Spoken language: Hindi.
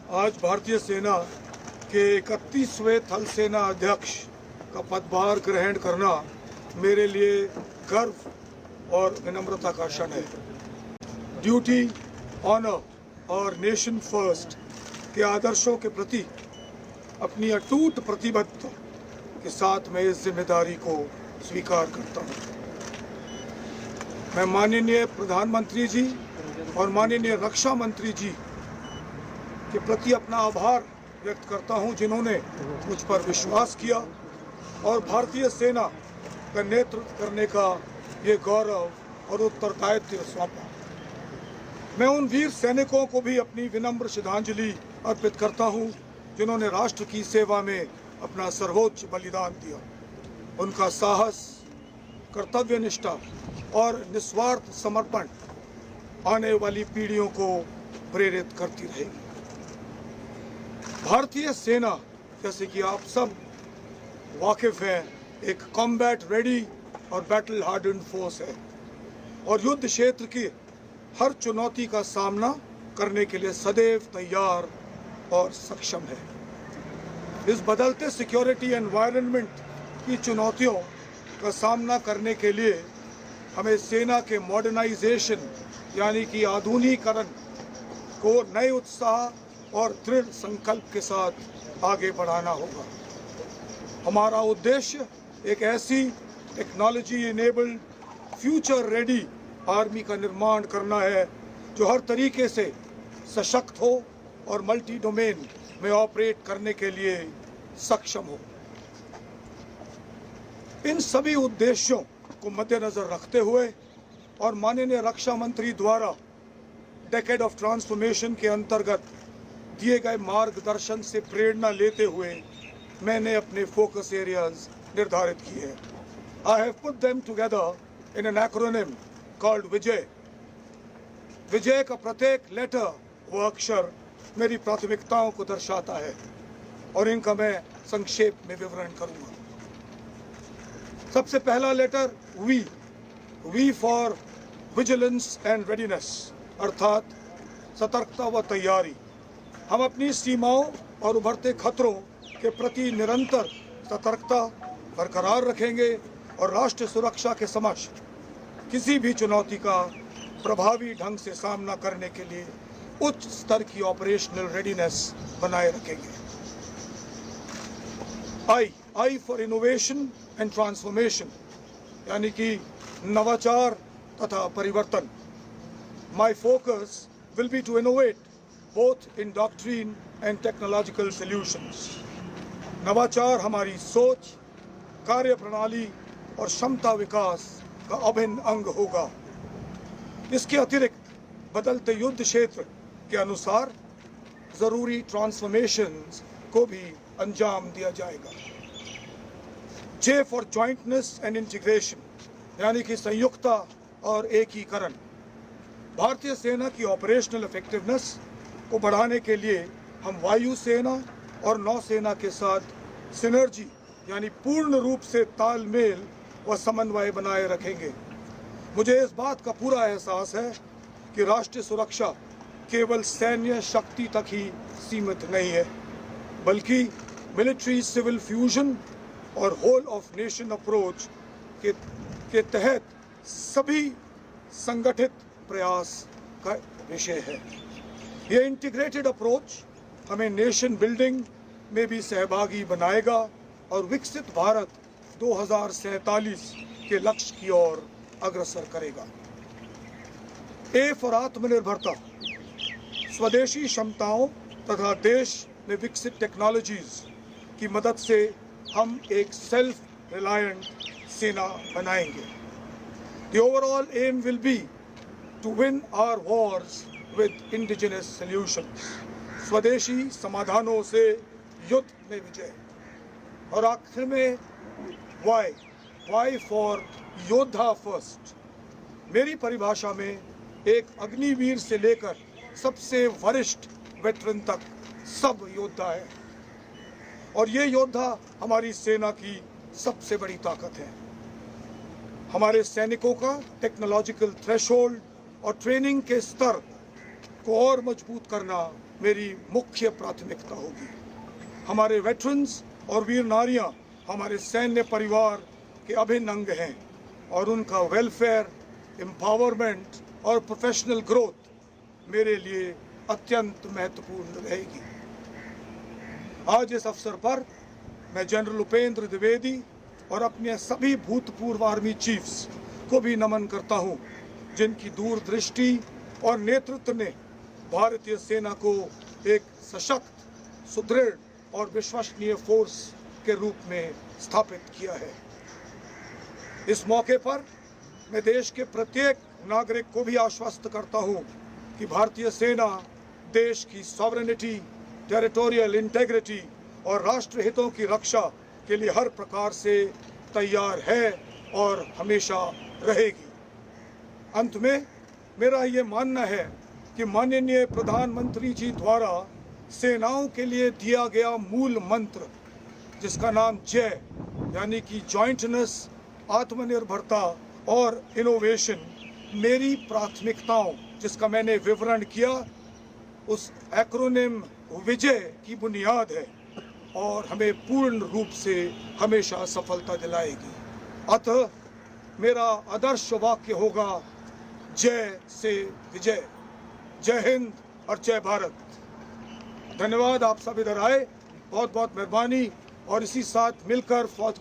आज भारतीय सेना के 31वें थल सेना अध्यक्ष का पदभार ग्रहण करना मेरे लिए गर्व और विनम्रता का क्षण है। ड्यूटी, ऑनर और नेशन फर्स्ट के आदर्शों के प्रति अपनी अटूट प्रतिबद्धता के साथ मैं इस जिम्मेदारी को स्वीकार करता हूँ। मैं माननीय प्रधानमंत्री जी और माननीय रक्षा मंत्री जी के प्रति अपना आभार व्यक्त करता हूं, जिन्होंने मुझ पर विश्वास किया और भारतीय सेना का नेतृत्व करने का ये गौरव और उत्तरदायित्व सौंपा। मैं उन वीर सैनिकों को भी अपनी विनम्र श्रद्धांजलि अर्पित करता हूं, जिन्होंने राष्ट्र की सेवा में अपना सर्वोच्च बलिदान दिया। उनका साहस, कर्तव्यनिष्ठा और निस्वार्थ समर्पण आने वाली पीढ़ियों को प्रेरित करती रहेगी। भारतीय सेना, जैसे कि आप सब वाकिफ हैं, एक कॉम्बैट रेडी और बैटल हार्डन्ड फोर्स है और युद्ध क्षेत्र की हर चुनौती का सामना करने के लिए सदैव तैयार और सक्षम है। इस बदलते सिक्योरिटी एनवायरनमेंट की चुनौतियों का सामना करने के लिए हमें सेना के मॉडर्नाइजेशन यानी कि आधुनिकीकरण को नए उत्साह और दृढ़ संकल्प के साथ आगे बढ़ाना होगा। हमारा उद्देश्य एक ऐसी technology enabled future ready army का निर्माण करना है जो हर तरीके से सशक्त हो और मल्टी डोमेन में ऑपरेट करने के लिए सक्षम हो। इन सभी उद्देश्यों को मद्देनजर रखते हुए और माननीय रक्षा मंत्री द्वारा डेकेड ऑफ ट्रांसफॉर्मेशन के अंतर्गत दिए गए मार्गदर्शन से प्रेरणा लेते हुए मैंने अपने फोकस एरियाज निर्धारित किए हैं। I have put them together in an acronym called Vijay. Vijay का प्रत्येक लेटर व अक्षर मेरी प्राथमिकताओं को दर्शाता है और इनका मैं संक्षेप में विवरण करूंगा। सबसे पहला letter V for vigilance and readiness, अर्थात सतर्कता व तैयारी। हम अपनी सीमाओं और उभरते खतरों के प्रति निरंतर सतर्कता बरकरार रखेंगे और राष्ट्र सुरक्षा के समक्ष किसी भी चुनौती का प्रभावी ढंग से सामना करने के लिए उच्च स्तर की ऑपरेशनल रेडीनेस बनाए रखेंगे। I for innovation and transformation, यानी कि नवाचार तथा परिवर्तन। My focus will be to innovate both in doctrine and technological solutions. नवाचार हमारी सोच, कार्य प्रणाली और क्षमता विकास का अभिन्न अंग होगा। इसके अतिरिक्त बदलते युद्ध क्षेत्र के अनुसार जरूरी ट्रांसफॉर्मेशंस को भी अंजाम दिया जाएगा। J for jointness and integration, यानी कि संयुक्ता और एकीकरण। भारतीय सेना की ऑपरेशनल इफेक्टिवनेस को बढ़ाने के लिए हम वायु सेना और नौसेना के साथ सिनर्जी यानी पूर्ण रूप से तालमेल व समन्वय बनाए रखेंगे। मुझे इस बात का पूरा एहसास है कि राष्ट्रीय सुरक्षा केवल सैन्य शक्ति तक ही सीमित नहीं है, बल्कि मिलिट्री सिविल फ्यूजन और होल ऑफ नेशन अप्रोच के तहत सभी संगठित प्रयास का विषय है। ये इंटीग्रेटेड अप्रोच हमें नेशन बिल्डिंग में भी सहभागी बनाएगा और विकसित भारत 2047 के लक्ष्य की ओर अग्रसर करेगा। ए फॉर आत्मनिर्भरता, स्वदेशी क्षमताओं तथा देश में विकसित टेक्नोलॉजीज की मदद से हम एक सेल्फ रिलायंट सेना बनाएंगे। The overall aim will be to win our wars with indigenous solutions, स्वदेशी समाधानों से युद्ध में विजय। और आखिर में वाई फॉर योद्धा फर्स्ट। मेरी परिभाषा में एक अग्निवीर से लेकर सबसे वरिष्ठ वेटरन तक सब योद्धा है और ये योद्धा हमारी सेना की सबसे बड़ी ताकत है। हमारे सैनिकों का टेक्नोलॉजिकल थ्रेशोल्ड और ट्रेनिंग के स्तर को और मजबूत करना मेरी मुख्य प्राथमिकता होगी। हमारे वेटरन्स और वीर नारियां हमारे सैन्य परिवार के अभिन्न अंग हैं और उनका वेलफेयर, एम्पावरमेंट और प्रोफेशनल ग्रोथ मेरे लिए अत्यंत महत्वपूर्ण रहेगी। आज इस अवसर पर मैं जनरल उपेंद्र द्विवेदी और अपने सभी भूतपूर्व आर्मी चीफ्स को भी नमन करता हूं, जिनकी दूरदृष्टि और नेतृत्व ने भारतीय सेना को एक सशक्त, सुदृढ़ और विश्वसनीय फोर्स के रूप में स्थापित किया है। इस मौके पर मैं देश के प्रत्येक नागरिक को भी आश्वस्त करता हूं कि भारतीय सेना देश की सॉवरेनिटी, टेरिटोरियल इंटेग्रिटी और राष्ट्र हितों की रक्षा के लिए हर प्रकार से तैयार है और हमेशा रहेगी। अंत में मेरा ये मानना है कि माननीय प्रधानमंत्री जी द्वारा सेनाओं के लिए दिया गया मूल मंत्र, जिसका नाम जय यानी कि जॉइंटनेस, आत्मनिर्भरता और इनोवेशन, मेरी प्राथमिकताओं जिसका मैंने विवरण किया, उस एक्रोनिम विजय की बुनियाद है और हमें पूर्ण रूप से हमेशा सफलता दिलाएगी। अतः मेरा आदर्श वाक्य होगा, जय से विजय। जय हिंद और जय भारत। धन्यवाद, आप सब इधर आए, बहुत बहुत मेहरबानी। और इसी साथ मिलकर फौज के